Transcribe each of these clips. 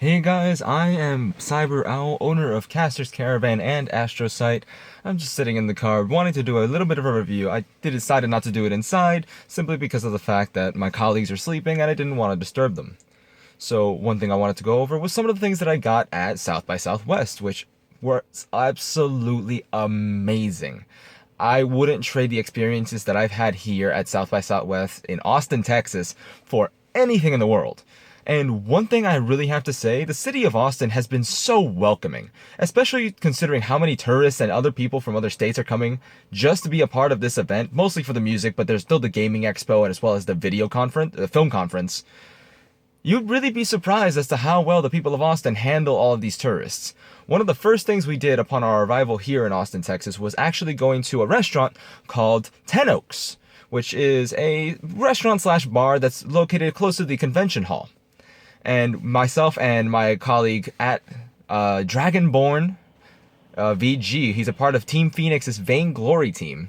Hey guys, I am CyberOwl, owner of Caster's Caravan and Astrosite. I'm just sitting in the car wanting to do a little bit of a review. I decided not to do it inside simply because of the fact that my colleagues are sleeping and I didn't want to disturb them. So one thing I wanted to go over was some of the things that I got at South by Southwest, which were absolutely amazing. I wouldn't trade the experiences that I've had here at South by Southwest in Austin, Texas for anything in the world. And one thing I really have to say, the city of Austin has been so welcoming, especially considering how many tourists and other people from other states are coming just to be a part of this event, mostly for the music, but there's still the gaming expo as well as the video conference, the film conference. You'd really be surprised as to how well the people of Austin handle all of these tourists. One of the first things we did upon our arrival here in Austin, Texas, was actually going to a restaurant called Ten Oaks, which is a restaurant slash bar that's located close to the convention hall. And myself and my colleague at Dragonborn VG, he's a part of Team Phoenix's Vainglory team.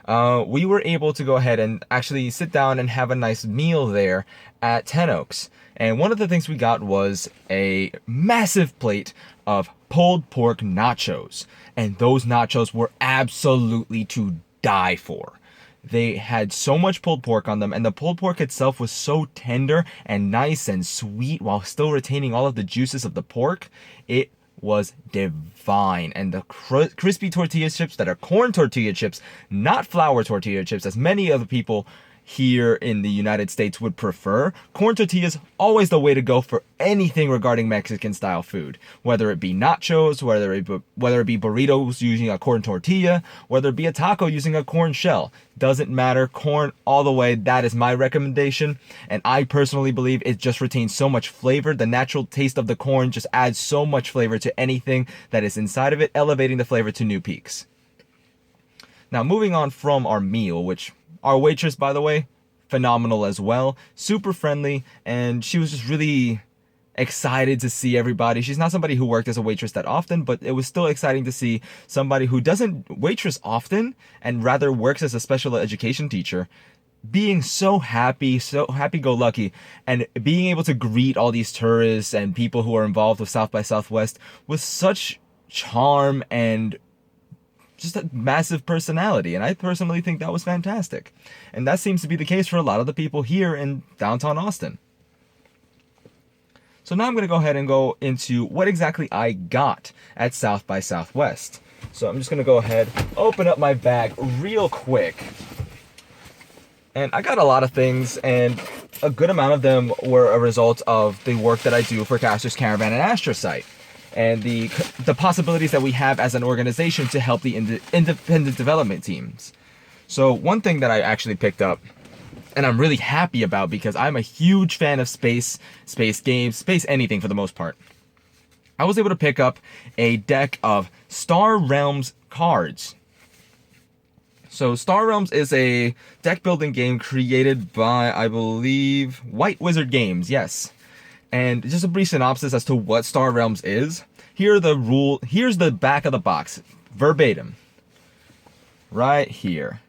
We were able to go ahead and actually sit down and have a nice meal there at Ten Oaks. And one of the things we got was a massive plate of pulled pork nachos. And those nachos were absolutely to die for. They had so much pulled pork on them, and the pulled pork itself was so tender and nice and sweet while still retaining all of the juices of the pork. It was divine. And the crispy tortilla chips that are corn tortilla chips, not flour tortilla chips, as many other people here in the United States would prefer. Corn tortillas, always the way to go for anything regarding Mexican style food. Whether it be nachos, whether it be burritos using a corn tortilla, whether it be a taco using a corn shell. Doesn't matter, corn all the way. That is my recommendation. And I personally believe it just retains so much flavor. The natural taste of the corn just adds so much flavor to anything that is inside of it, elevating the flavor to new peaks. Now, moving on from our meal, which our waitress, by the way, phenomenal as well, super friendly, and she was just really excited to see everybody. She's not somebody who worked as a waitress that often, but it was still exciting to see somebody who doesn't waitress often and rather works as a special education teacher being so happy-go-lucky, and being able to greet all these tourists and people who are involved with South by Southwest with such charm and just a massive personality. And I personally think that was fantastic. And that seems to be the case for a lot of the people here in downtown Austin. So now I'm going to go ahead and go into what exactly I got at South by Southwest. So I'm just going to go ahead, open up my bag real quick. And I got a lot of things, and a good amount of them were a result of the work that I do for Caster's Caravan and Astrosite, and the possibilities that we have as an organization to help the independent development teams. So one thing that I actually picked up, and I'm really happy about because I'm a huge fan of space games, space anything for the most part. I was able to pick up a deck of Star Realms cards. So Star Realms is a deck building game created by, I believe, White Wizard Games, yes. And just a brief synopsis as to what Star Realms is. Here's the back of the box, verbatim. Right here.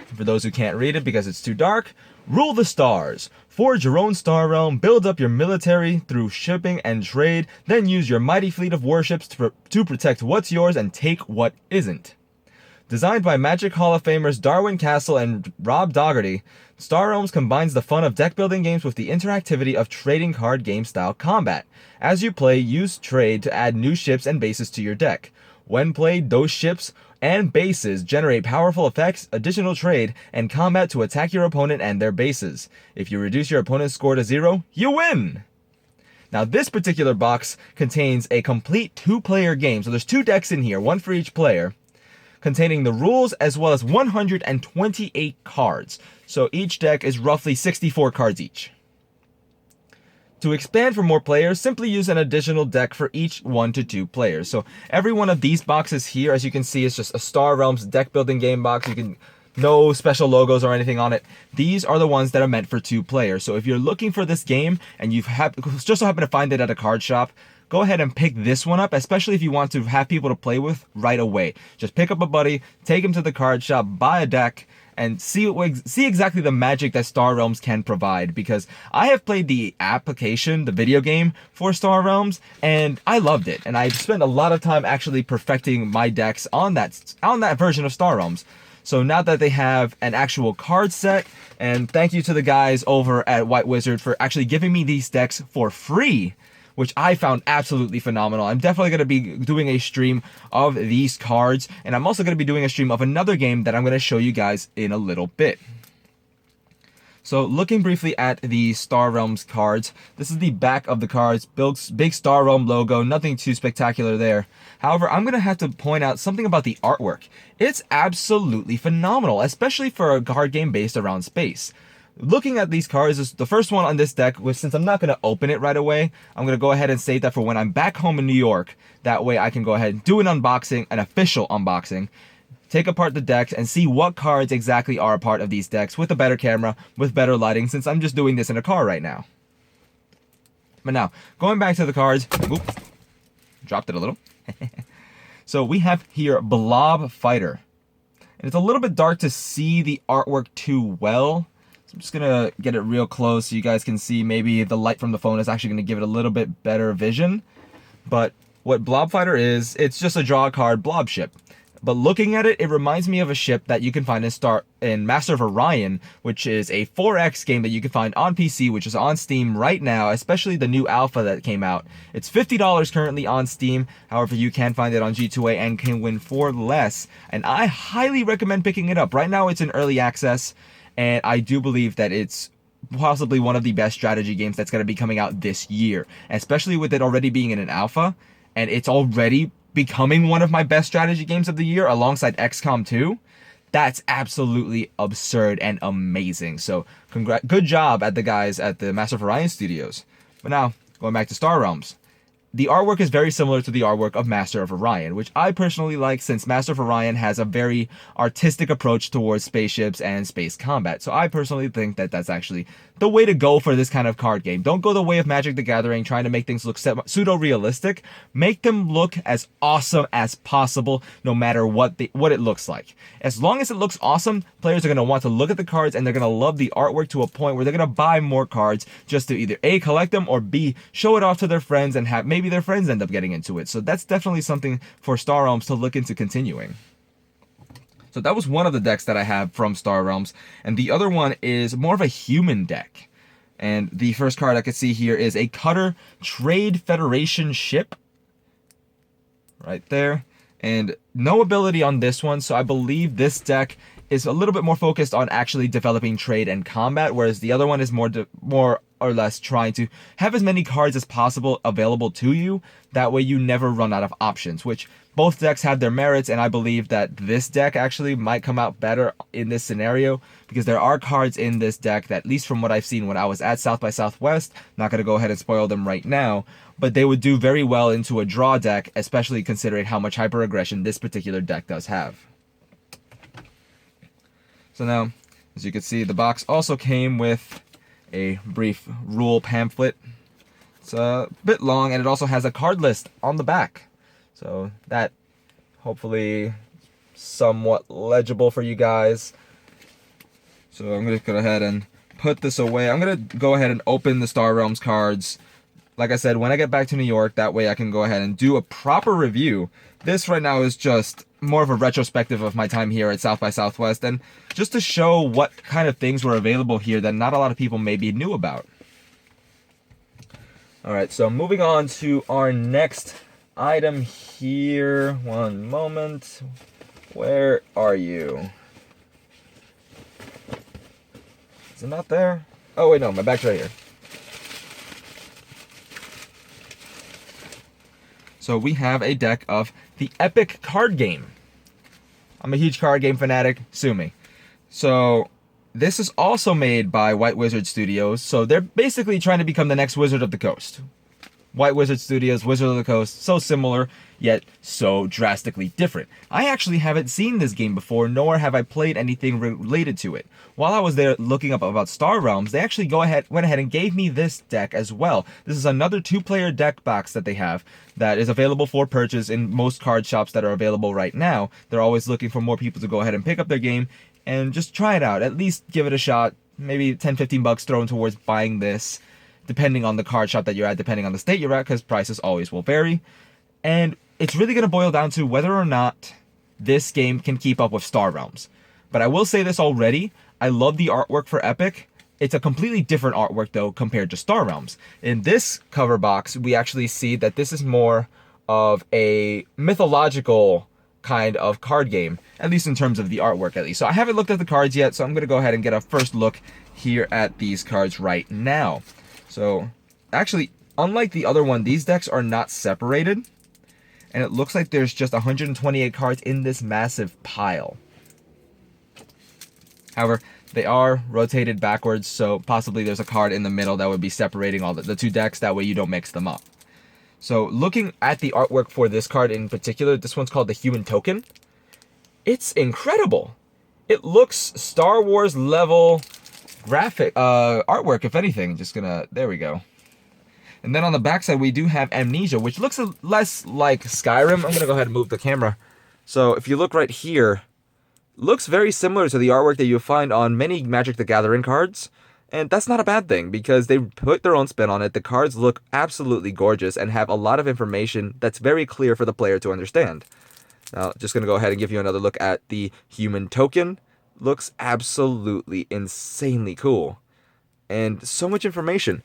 For those who can't read it because it's too dark, rule the stars. Forge your own star realm, build up your military through shipping and trade, then use your mighty fleet of warships to protect what's yours and take what isn't. Designed by Magic Hall of Famers Darwin Castle and Rob Dougherty, Star Realms combines the fun of deck-building games with the interactivity of trading card game-style combat. As you play, use trade to add new ships and bases to your deck. When played, those ships and bases generate powerful effects, additional trade, and combat to attack your opponent and their bases. If you reduce your opponent's score to 0, you win! Now, this particular box contains a complete 2-player game, so there's 2 decks in here, one for each player, containing the rules as well as 128 cards. So each deck is roughly 64 cards each. To expand for more players, simply use an additional deck for each 1 to 2 players. So every one of these boxes here, as you can see, is just a Star Realms deck building game box. No special logos or anything on it. These are the ones that are meant for 2 players. So if you're looking for this game and you just so happen to find it at a card shop, go ahead and pick this one up, especially if you want to have people to play with right away. Just pick up a buddy, take him to the card shop, buy a deck, and see exactly the magic that Star Realms can provide, because I have played the application, the video game for Star Realms, and I loved it, and I spent a lot of time actually perfecting my decks on that version of Star Realms. So now that they have an actual card set, and thank you to the guys over at White Wizard for actually giving me these decks for free, which I found absolutely phenomenal. I'm definitely going to be doing a stream of these cards, and I'm also going to be doing a stream of another game that I'm going to show you guys in a little bit. So looking briefly at the Star Realms cards, this is the back of the cards, big Star Realm logo, nothing too spectacular there. However, I'm going to have to point out something about the artwork. It's absolutely phenomenal, especially for a card game based around space. Looking at these cards, is the first one on this deck, which since I'm not going to open it right away, I'm going to go ahead and save that for when I'm back home in New York. That way I can go ahead and do an unboxing, an official unboxing, take apart the decks and see what cards exactly are a part of these decks with a better camera, with better lighting, since I'm just doing this in a car right now. But now, going back to the cards, oops, dropped it a little. So we have here Blob Fighter. And it's a little bit dark to see the artwork too well. So I'm just gonna get it real close so you guys can see. Maybe the light from the phone is actually gonna give it a little bit better vision. But what Blob Fighter is, it's just a draw card blob ship. But looking at it, it reminds me of a ship that you can find in Master of Orion, which is a 4X game that you can find on PC, which is on Steam right now, especially the new alpha that came out. It's $50 currently on Steam. However, you can find it on G2A and can win for less. And I highly recommend picking it up. Right now, it's in early access, and I do believe that it's possibly one of the best strategy games that's going to be coming out this year, especially with it already being in an alpha, and it's already becoming one of my best strategy games of the year alongside XCOM 2. That's absolutely absurd and amazing. So good job at the guys at the Master of Orion Studios. But now, going back to Star Realms. The artwork is very similar to the artwork of Master of Orion, which I personally like since Master of Orion has a very artistic approach towards spaceships and space combat. So I personally think that that's actually the way to go for this kind of card game. Don't go the way of Magic the Gathering, trying to make things look pseudo-realistic. Make them look as awesome as possible, no matter what it looks like. As long as it looks awesome, players are going to want to look at the cards and they're going to love the artwork to a point where they're going to buy more cards just to either A, collect them, or B, show it off to their friends and have maybe their friends end up getting into it. So that's definitely something for Star Realms to look into continuing. So that was one of the decks that I have from Star Realms, and the other one is more of a human deck. And the first card I can see here is a Cutter Trade Federation ship. Right there. And no ability on this one, so I believe this deck is a little bit more focused on actually developing trade and combat, whereas the other one is more or less trying to have as many cards as possible available to you. That way you never run out of options, which both decks have their merits, and I believe that this deck actually might come out better in this scenario, because there are cards in this deck that, at least from what I've seen when I was at South by Southwest, not going to go ahead and spoil them right now, but they would do very well into a draw deck, especially considering how much hyper aggression this particular deck does have. So now, as you can see, the box also came with a brief rule pamphlet. It's a bit long, and it also has a card list on the back. So that hopefully somewhat legible for you guys. So I'm going to go ahead and put this away. I'm going to go ahead and open the Star Realms cards. Like I said, when I get back to New York, that way I can go ahead and do a proper review. This right now is just more of a retrospective of my time here at South by Southwest, and just to show what kind of things were available here that not a lot of people maybe knew about. Alright, so moving on to our next item here. One moment. Where are you? Is it not there? Oh wait, no, my back's right here. So we have a deck of the Epic card game. I'm a huge card game fanatic, sue me. So this is also made by White Wizard Studios, so they're basically trying to become the next Wizard of the Coast. White Wizard Studios, Wizard of the Coast, so similar, yet so drastically different. I actually haven't seen this game before, nor have I played anything related to it. While I was there looking up about Star Realms, they actually went ahead and gave me this deck as well. This is another 2-player deck box that they have that is available for purchase in most card shops that are available right now. They're always looking for more people to go ahead and pick up their game. and just try it out. At least give it a shot. Maybe 10-15 bucks thrown towards buying this, depending on the card shop that you're at, depending on the state you're at, because prices always will vary. And it's really going to boil down to whether or not this game can keep up with Star Realms. But I will say this already, I love the artwork for Epic. It's a completely different artwork though compared to Star Realms. In this cover box, we actually see that this is more of a mythological kind of card game, at least in terms of the artwork at least. So I haven't looked at the cards yet, so I'm going to go ahead and get a first look here at these cards right now. So actually, unlike the other one, these decks are not separated, and it looks like there's just 128 cards in this massive pile. However, they are rotated backwards, so possibly there's a card in the middle that would be separating all the two decks, that way you don't mix them up. So looking at the artwork for this card in particular, this one's called the Human Token. It's incredible. It looks Star Wars level graphic artwork, if anything. There we go. And then on the backside, we do have Amnesia, which looks less like Skyrim. I'm gonna go ahead and move the camera. So if you look right here, looks very similar to the artwork that you'll find on many Magic the Gathering cards. And that's not a bad thing, because they put their own spin on it. The cards look absolutely gorgeous and have a lot of information that's very clear for the player to understand. Now, just going to go ahead and give you another look at the Human Token. Looks absolutely insanely cool. And so much information.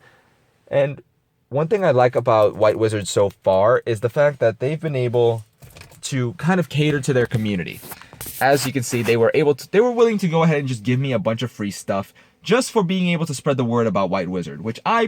And one thing I like about White Wizard so far is the fact that they've been able to kind of cater to their community. As you can see, they were willing to go ahead and just give me a bunch of free stuff just for being able to spread the word about White Wizard, which I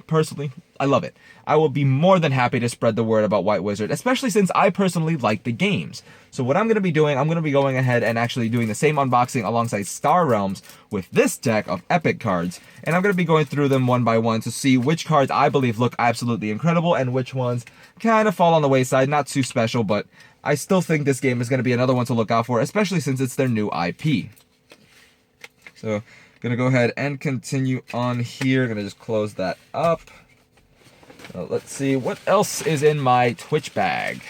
love it. I will be more than happy to spread the word about White Wizard, especially since I personally like the games. So what I'm going to be doing, I'm going to be going ahead and actually doing the same unboxing alongside Star Realms with this deck of Epic cards, and I'm going to be going through them one by one to see which cards I believe look absolutely incredible and which ones kind of fall on the wayside, not too special, but I still think this game is going to be another one to look out for, especially since it's their new IP. So gonna go ahead and continue on here. Gonna just close that up. Let's see what else is in my Twitch bag.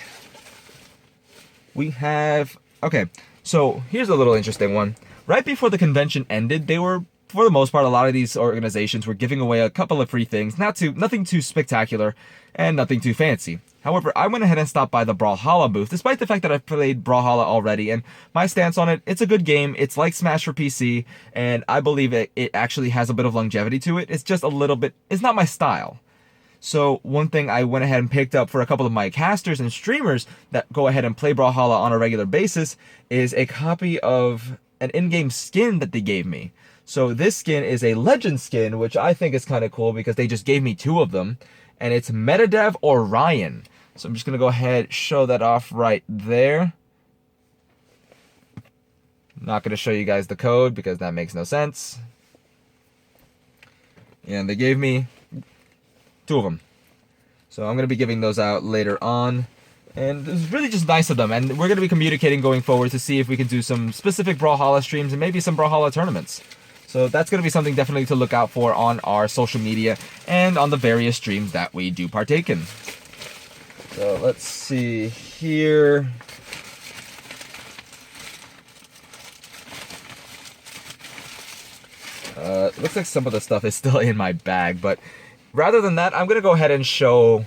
We have, okay, so here's a little interesting one. Right before the convention ended, they were, for the most part, a lot of these organizations were giving away a couple of free things, nothing too spectacular and nothing too fancy. However, I went ahead and stopped by the Brawlhalla booth, despite the fact that I've played Brawlhalla already, and my stance on it, it's a good game, it's like Smash for PC, and I believe it actually has a bit of longevity to it. It's just a little bit, it's not my style. So one thing I went ahead and picked up for a couple of my casters and streamers that go ahead and play Brawlhalla on a regular basis is a copy of an in-game skin that they gave me. So this skin is a legend skin, which I think is kind of cool because they just gave me 2 of them, and it's Metadev Orion. So I'm just going to go ahead and show that off right there. Not going to show you guys the code because that makes no sense. And they gave me 2 of them. So I'm going to be giving those out later on. And it's really just nice of them. And we're going to be communicating going forward to see if we can do some specific Brawlhalla streams and maybe some Brawlhalla tournaments. So that's going to be something definitely to look out for on our social media and on the various streams that we do partake in. So let's see here. Looks like some of the stuff is still in my bag, but rather than that, I'm going to go ahead and show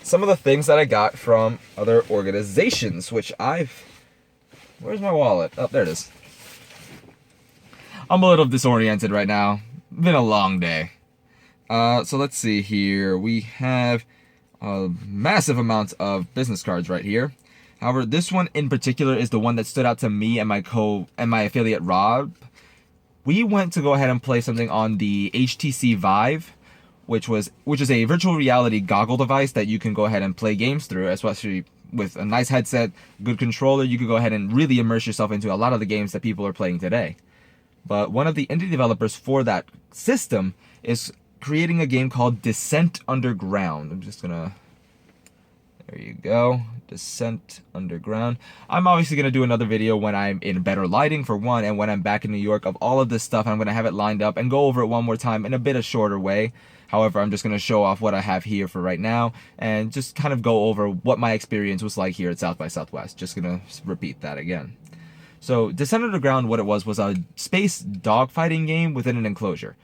some of the things that I got from other organizations, which where's my wallet? Oh, there it is. I'm a little disoriented right now. Been a long day. So let's see here. We have a massive amount of business cards right here. However, this one in particular is the one that stood out to me and my affiliate Rob. We went to go ahead and play something on the HTC Vive, which is a virtual reality goggle device that you can go ahead and play games through, especially with a nice headset, good controller. You can go ahead and really immerse yourself into a lot of the games that people are playing today. But one of the indie developers for that system is creating a game called Descent Underground. I'm just gonna, there you go, Descent Underground. I'm obviously gonna do another video when I'm in better lighting for one, and when I'm back in New York of all of this stuff. I'm gonna have it lined up and go over it one more time in a bit of shorter way. However, I'm just gonna show off what I have here for right now and just kind of go over what my experience was like here at South by Southwest. Just gonna repeat that again. So Descent Underground, what it was a space dogfighting game within an enclosure.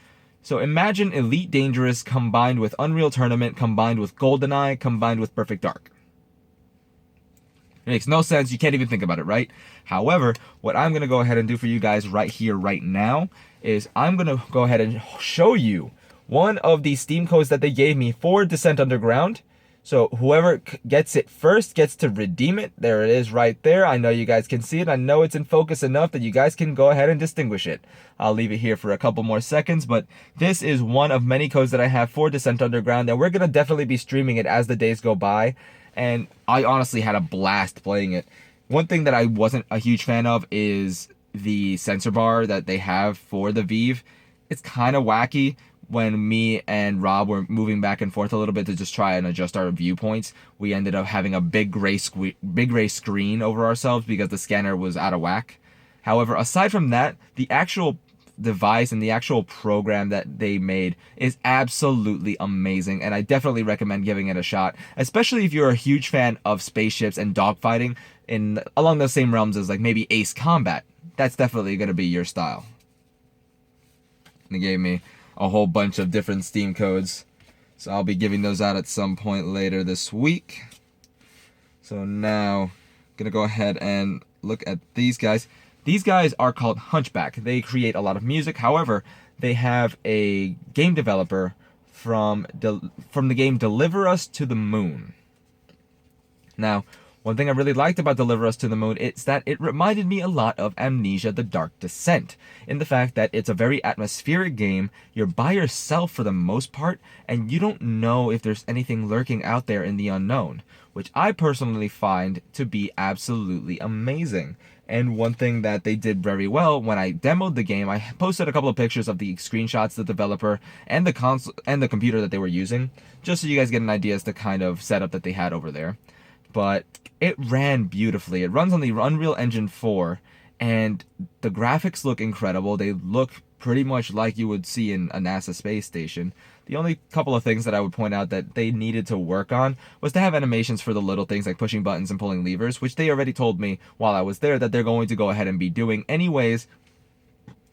So imagine Elite Dangerous combined with Unreal Tournament, combined with GoldenEye, combined with Perfect Dark. It makes no sense. You can't even think about it, right? However, what I'm going to go ahead and do for you guys right here, right now, is I'm going to go ahead and show you one of the Steam codes that they gave me for Descent Underground. So whoever gets it first gets to redeem it. There it is right there. I know you guys can see it. I know it's in focus enough that you guys can go ahead and distinguish it. I'll leave it here for a couple more seconds, but this is one of many codes that I have for Descent Underground, and we're going to definitely be streaming it as the days go by. And I honestly had a blast playing it. One thing that I wasn't a huge fan of is the sensor bar that they have for the Vive. It's kind of wacky. When me and Rob were moving back and forth a little bit to just try and adjust our viewpoints, we ended up having a big gray screen over ourselves because the scanner was out of whack. However, aside from that, the actual device and the actual program that they made is absolutely amazing, and I definitely recommend giving it a shot, especially if you're a huge fan of spaceships and dogfighting in along those same realms as like maybe Ace Combat. That's definitely going to be your style. They gave me a whole bunch of different Steam codes, so I'll be giving those out at some point later this week. So now I'm gonna go ahead and look at these guys. These guys are called Hunchback. They create a lot of music. However, they have a game developer from the game Deliver Us to the Moon. Now, one thing I really liked about Deliver Us to the Moon is that it reminded me a lot of Amnesia: The Dark Descent, in the fact that it's a very atmospheric game. You're by yourself for the most part, and you don't know if there's anything lurking out there in the unknown, which I personally find to be absolutely amazing. And one thing that they did very well, when I demoed the game, I posted a couple of pictures of the screenshots, the developer, and the console and the computer that they were using, just so you guys get an idea as to kind of setup that they had over there. But it ran beautifully. It runs on the Unreal Engine 4, and the graphics look incredible. They look pretty much like you would see in a NASA space station. The only couple of things that I would point out that they needed to work on was to have animations for the little things like pushing buttons and pulling levers, which they already told me while I was there that they're going to go ahead and be doing anyways,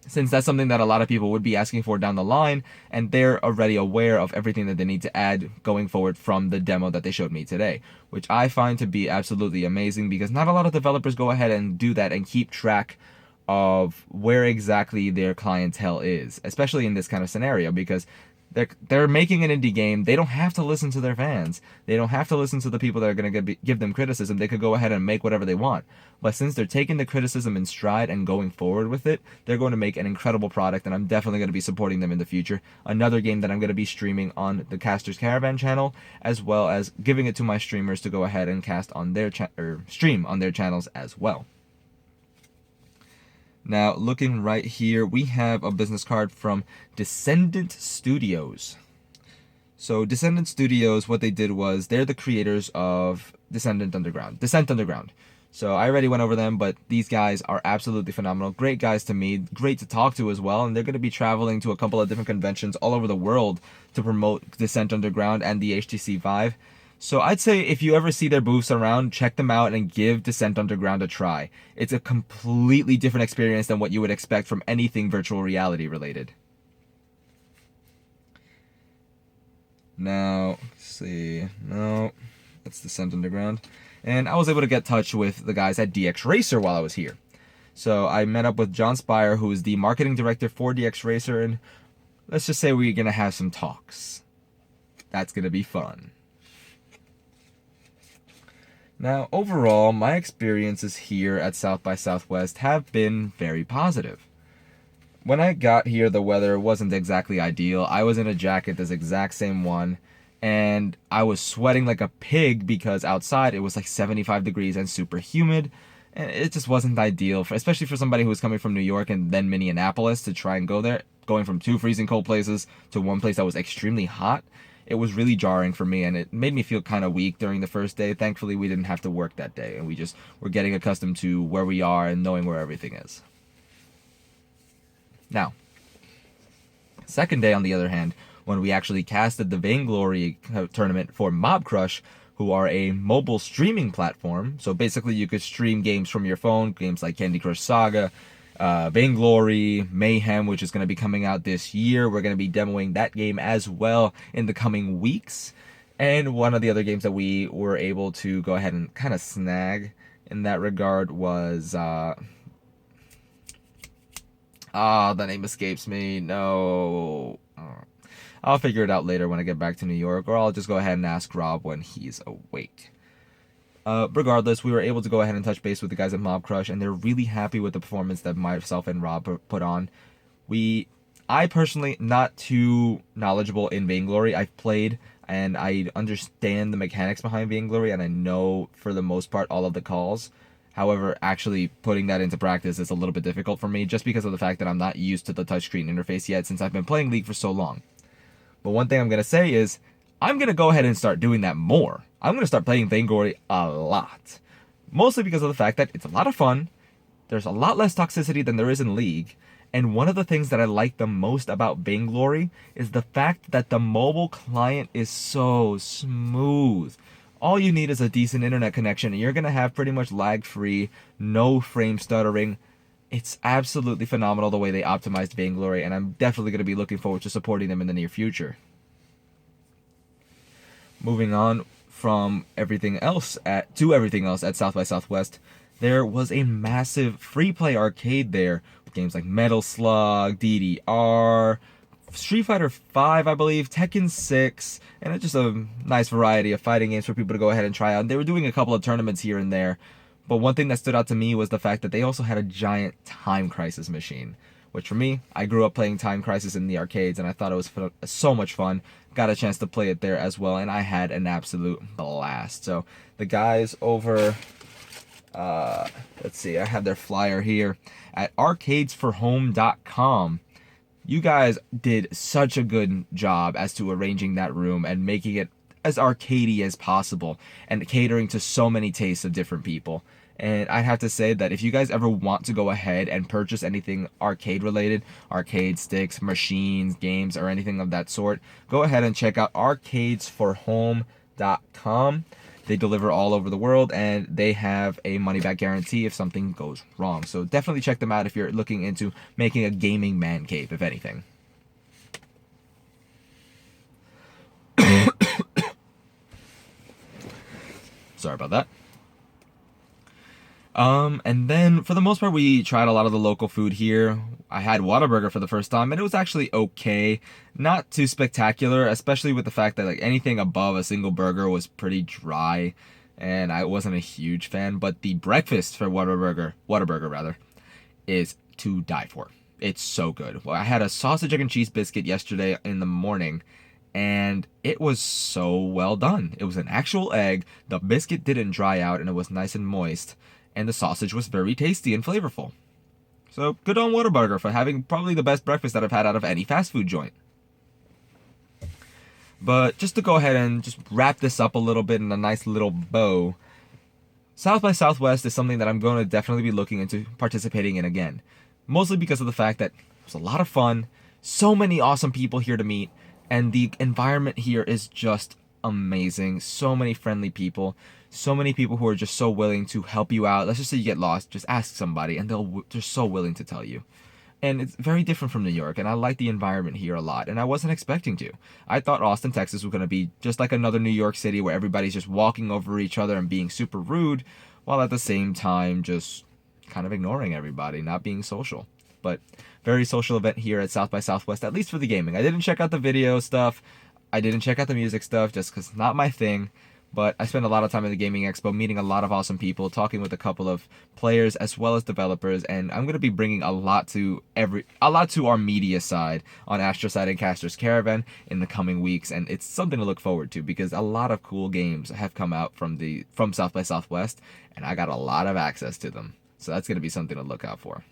since that's something that a lot of people would be asking for down the line, and they're already aware of everything that they need to add going forward from the demo that they showed me today, which I find to be absolutely amazing because not a lot of developers go ahead and do that and keep track of where exactly their clientele is, especially in this kind of scenario, because they're making an indie game. They don't have to listen to their fans. They don't have to listen to the people that are going to give them criticism. They could go ahead and make whatever they want. But since they're taking the criticism in stride and going forward with it, they're going to make an incredible product, and I'm definitely going to be supporting them in the future. Another game that I'm going to be streaming on the Caster's Caravan channel, as well as giving it to my streamers to go ahead and cast on their stream on their channels as well. Now, looking right here, we have a business card from Descendant Studios. So, Descendant Studios, what they did was, they're the creators of Descent Underground. So, I already went over them, but these guys are absolutely phenomenal. Great guys to meet, great to talk to as well, and they're going to be traveling to a couple of different conventions all over the world to promote Descent Underground and the HTC Vive. So I'd say if you ever see their booths around, check them out and give Descent Underground a try. It's a completely different experience than what you would expect from anything virtual reality related. Now, let's see. No, that's Descent Underground. And I was able to get in touch with the guys at DX Racer while I was here. So I met up with John Spire, who is the marketing director for DX Racer, and let's just say we're going to have some talks. That's going to be fun. Now, overall, my experiences here at South by Southwest have been very positive. When I got here, the weather wasn't exactly ideal. I was in a jacket, this exact same one, and I was sweating like a pig because outside it was like 75 degrees and super humid, and it just wasn't ideal, especially for somebody who was coming from New York and then Minneapolis to try and go there, going from two freezing cold places to one place that was extremely hot. It was really jarring for me, and it made me feel kind of weak during the first day. Thankfully, we didn't have to work that day, and we just were getting accustomed to where we are and knowing where everything is. Now, second day, on the other hand, when we actually casted the Vainglory tournament for Mob Crush, who are a mobile streaming platform. So basically you could stream games from your phone, games like Candy Crush Saga, Vainglory, Mayhem, which is going to be coming out this year. We're going to be demoing that game as well in the coming weeks. And one of the other games that we were able to go ahead and kind of snag in that regard was the name escapes me. No. I'll figure it out later when I get back to New York, or I'll just go ahead and ask Rob when he's awake. Regardless, we were able to go ahead and touch base with the guys at Mob Crush, and they're really happy with the performance that myself and Rob put on. I personally, not too knowledgeable in Vainglory. I've played, and I understand the mechanics behind Vainglory, and I know, for the most part, all of the calls. However, actually putting that into practice is a little bit difficult for me, just because of the fact that I'm not used to the touchscreen interface yet, since I've been playing League for so long. But one thing I'm going to say is, I'm going to go ahead and start doing that more. I'm going to start playing Vainglory a lot. Mostly because of the fact that it's a lot of fun, there's a lot less toxicity than there is in League, and one of the things that I like the most about Vainglory is the fact that the mobile client is so smooth. All you need is a decent internet connection, and you're going to have pretty much lag-free, no frame stuttering. It's absolutely phenomenal the way they optimized Vainglory, and I'm definitely going to be looking forward to supporting them in the near future. Moving on from everything else at South by Southwest, there was a massive free play arcade there with games like Metal Slug, DDR, Street Fighter 5, I believe, Tekken 6, and it's just a nice variety of fighting games for people to go ahead and try out. And they were doing a couple of tournaments here and there, but one thing that stood out to me was the fact that they also had a giant Time Crisis machine, which for me, I grew up playing Time Crisis in the arcades, and I thought it was so much fun. Got a chance to play it there as well, and I had an absolute blast. So the guys over, let's see, I have their flyer here at arcadesforhome.com. You guys did such a good job as to arranging that room and making it as arcadey as possible and catering to so many tastes of different people. And I'd have to say that if you guys ever want to go ahead and purchase anything arcade related, arcade sticks, machines, games, or anything of that sort, go ahead and check out arcadesforhome.com. They deliver all over the world, and they have a money-back guarantee if something goes wrong. So definitely check them out if you're looking into making a gaming man cave, if anything. Sorry about that. And then for the most part, we tried a lot of the local food here. I had Whataburger for the first time, and it was actually okay. Not too spectacular, especially with the fact that like anything above a single burger was pretty dry, and I wasn't a huge fan. But the breakfast for Whataburger is to die for. It's so good. Well, I had a sausage, egg, and cheese biscuit yesterday in the morning, and it was so well done. It was an actual egg, the biscuit didn't dry out, and it was nice and moist. And the sausage was very tasty and flavorful. So good on Whataburger for having probably the best breakfast that I've had out of any fast food joint. But just to go ahead and just wrap this up a little bit in a nice little bow, South by Southwest is something that I'm going to definitely be looking into participating in again. Mostly because of the fact that it was a lot of fun, so many awesome people here to meet, and the environment here is just amazing. So many friendly people. So many people who are just so willing to help you out. Let's just say you get lost, just ask somebody and they're so willing to tell you. And it's very different from New York, and I like the environment here a lot, and I wasn't expecting to. I thought Austin, Texas was going to be just like another New York City where everybody's just walking over each other and being super rude, while at the same time just kind of ignoring everybody, not being social. But very social event here at South by Southwest, at least for the gaming. I didn't check out the video stuff. I didn't check out the music stuff just because it's not my thing. But I spent a lot of time in the Gaming Expo meeting a lot of awesome people, talking with a couple of players as well as developers, and I'm going to be bringing a lot to our media side on Astroside and Caster's Caravan in the coming weeks, and it's something to look forward to because a lot of cool games have come out from South by Southwest, and I got a lot of access to them. So that's going to be something to look out for.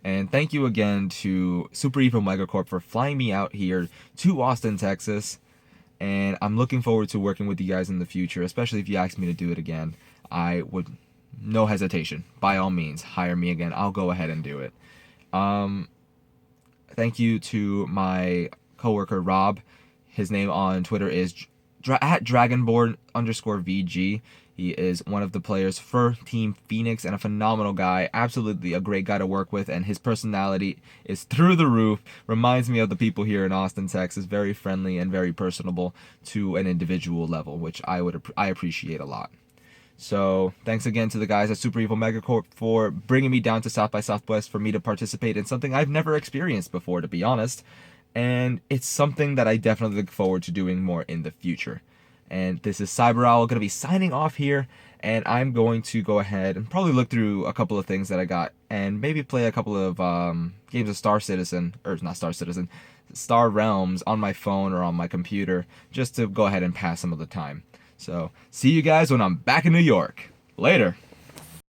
And thank you again to Super Evo Megacorp for flying me out here to Austin, Texas. And I'm looking forward to working with you guys in the future, especially if you ask me to do it again. I would, no hesitation, by all means, hire me again. I'll go ahead and do it. Thank you to my coworker, Rob. His name on Twitter is at Dragonborn_VG. He is one of the players for Team Phoenix and a phenomenal guy, absolutely a great guy to work with, and his personality is through the roof. Reminds me of the people here in Austin, Texas. Very friendly and very personable to an individual level, which I appreciate a lot. So thanks again to the guys at Super Evil Megacorp for bringing me down to South by Southwest for me to participate in something I've never experienced before, to be honest. And it's something that I definitely look forward to doing more in the future. And this is CyberOwl going to be signing off here, and I'm going to go ahead and probably look through a couple of things that I got and maybe play a couple of games of Star Realms on my phone or on my computer just to go ahead and pass some of the time. So see you guys when I'm back in New York. Later.